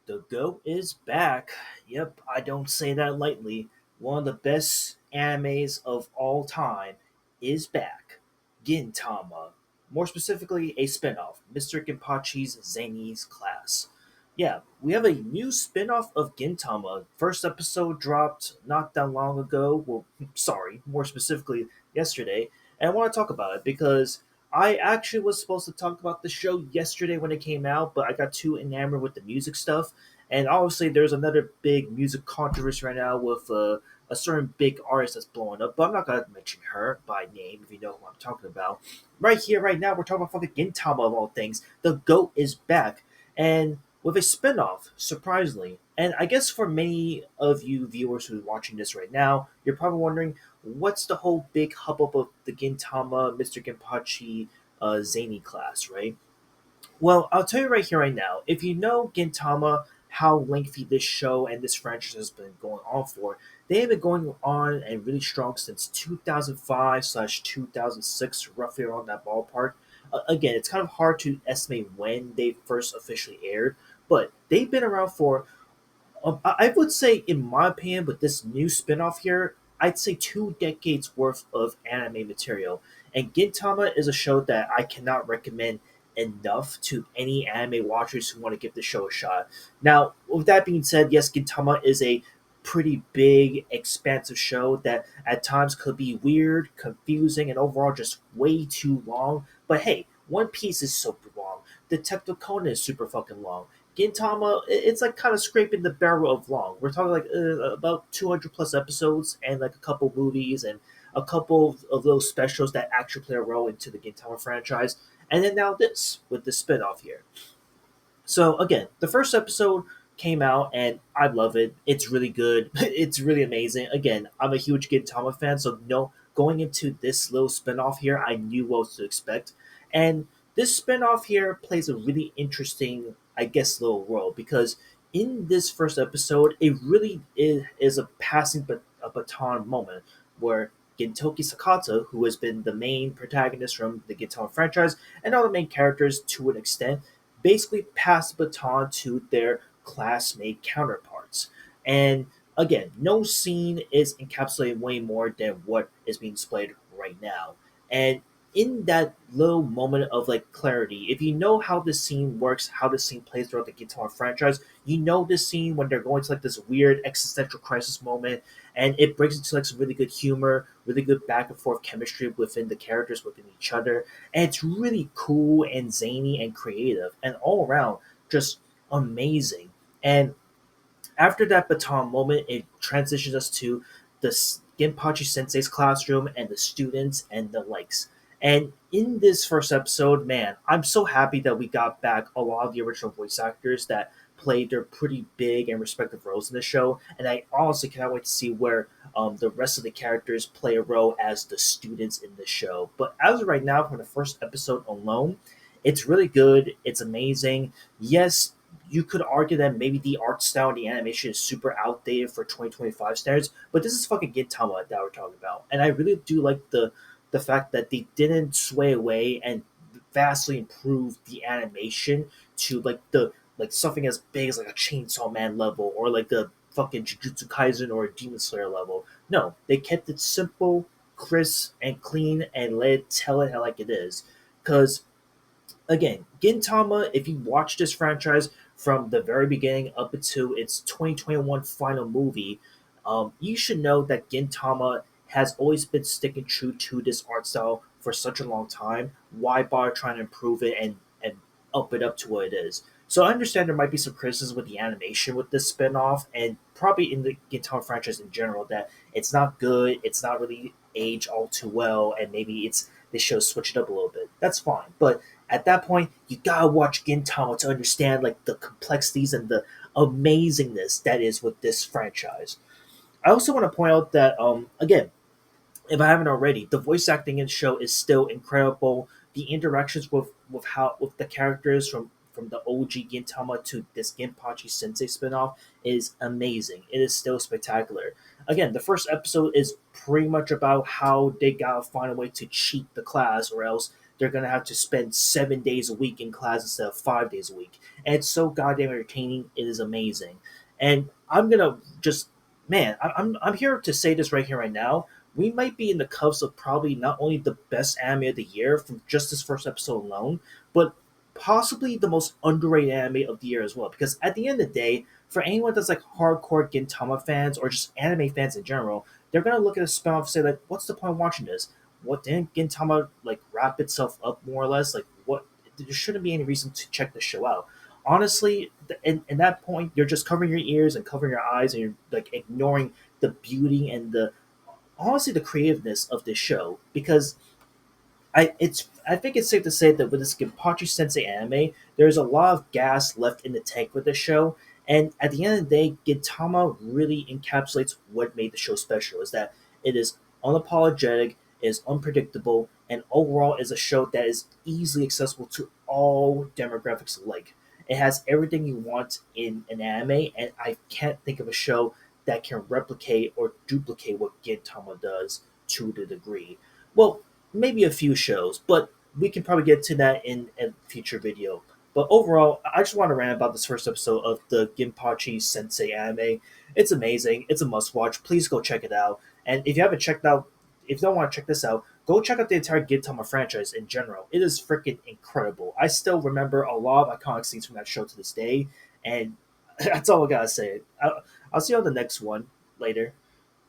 The GOAT is back. Yep, I don't say that lightly. One of the best animes of all time is back. Gintama. More specifically, a spinoff, Mr. Ginpachi's Zany's Class. Yeah, we have a new spinoff of Gintama. First episode dropped not that long ago. Well, sorry, more specifically, yesterday. And I want to talk about it because I actually was supposed to talk about the show yesterday when it came out, but I got too enamored with the music stuff. And obviously, there's another big music controversy right now with a certain big artist that's blowing up. But I'm not gonna mention her by name if you know who I'm talking about. Right here, right now, we're talking about fucking Gintama of all things. The GOAT is back, and with a spinoff, surprisingly. And I guess for many of you viewers who are watching this right now, you're probably wondering what's the whole big hubbub of the Gintama Mr. Ginpachi Zany class, right? Well, I'll tell you right here, right now. If you know Gintama, how lengthy this show and this franchise has been going on for, they have been going on and really strong since 2005/2006, roughly around that ballpark. Again, it's kind of hard to estimate when they first officially aired, but they've been around for I would say, in my opinion, with this new spinoff here, I'd say 2 decades worth of anime material. And Gintama is a show that I cannot recommend enough to any anime watchers who want to give the show a shot. Now, with that being said, yes, Gintama is a pretty big, expansive show that at times could be weird, confusing, and overall just way too long. But hey, One Piece is super long. Detective Conan is super fucking long. Gintama, it's like kind of scraping the barrel of long. We're talking like about 200 plus episodes and like a couple movies and a couple of those specials that actually play a role into the Gintama franchise. And then now this with the spinoff here. So again, the first episode came out and I love it. It's really good. It's really amazing. Again, I'm a huge Gintama fan, so no going into this little spinoff here, I knew what to expect. And this spinoff here plays a really interesting, I guess, little role because in this first episode, it really is a passing a baton moment where Gintoki Sakata, who has been the main protagonist from the Gintama franchise, and all the main characters to an extent, basically pass the baton to their classmate counterparts. And again, no scene is encapsulated way more than what is being displayed right now. And in that little moment of like clarity, if you know how this scene works, how this scene plays throughout the Guitar franchise, you know this scene when they're going to like this weird existential crisis moment, and it breaks into like some really good humor, really good back and forth chemistry within the characters, within each other, and it's really cool and zany and creative and all around just amazing. And after that baton moment, it transitions us to the Ginpachi Sensei's classroom and the students and the likes. And in this first episode, man, I'm so happy that we got back a lot of the original voice actors that played their pretty big and respective roles in the show. And I honestly cannot wait to see where the rest of the characters play a role as the students in the show. But as of right now, from the first episode alone, it's really good. It's amazing. Yes, you could argue that maybe the art style and the animation is super outdated for 2025 standards, but this is fucking Gintama that we're talking about. And I really do like the fact that they didn't sway away and vastly improve the animation to like the like something as big as like a Chainsaw Man level or like a fucking Jujutsu Kaisen or a Demon Slayer level. No, they kept it simple, crisp, and clean and let it tell it like it is. Because again, Gintama, if you watch this franchise from the very beginning up until its 2021 final movie, you should know that Gintama has always been sticking true to this art style for such a long time. Why bother trying to improve it and up it up to what it is? So I understand there might be some criticism with the animation with this spinoff, and probably in the Gintama franchise in general, that it's not good, it's not really aged all too well, and maybe it's they should switch it up a little bit. That's fine, but at that point, you gotta watch Gintama to understand like the complexities and the amazingness that is with this franchise. I also want to point out that again, if I haven't already, the voice acting in the show is still incredible. The interactions with how with the characters from the OG Gintama to this Ginpachi Sensei spinoff is amazing. It is still spectacular. Again, the first episode is pretty much about how they gotta find a way to cheat the class, or else they're gonna have to spend 7 days a week in class instead of 5 days a week. And it's so goddamn entertaining. It is amazing. And I'm gonna just man, I'm here to say this right here right now. We might be in the cusp of probably not only the best anime of the year from just this first episode alone, but possibly the most underrated anime of the year as well. Because at the end of the day, for anyone that's like hardcore Gintama fans or just anime fans in general, they're gonna look at a spinoff and say like, "What's the point of watching this? What didn't Gintama like wrap itself up more or less? Like, what? There shouldn't be any reason to check the show out." Honestly, in that point, you're just covering your ears and covering your eyes, and you're like ignoring the beauty and the honestly the creativeness of this show because I think it's safe to say that with this Ginpachi-Sensei anime, there's a lot of gas left in the tank with this show, and at the end of the day, Gintama really encapsulates what made the show special. Is that it is unapologetic, is unpredictable, and overall is a show that is easily accessible to all demographics alike. It has everything you want in an anime, and I can't think of a show that can replicate or duplicate what Gintama does to the degree. Well, maybe a few shows, but we can probably get to that in a future video. But overall, I just want to rant about this first episode of the Ginpachi Sensei anime. It's amazing. It's a must watch. Please go check it out. And if you haven't checked out, if you don't want to check this out, go check out the entire Gintama franchise in general. It is freaking incredible. I still remember a lot of iconic scenes from that show to this day, and that's all I gotta say. I'll see you on the next one later.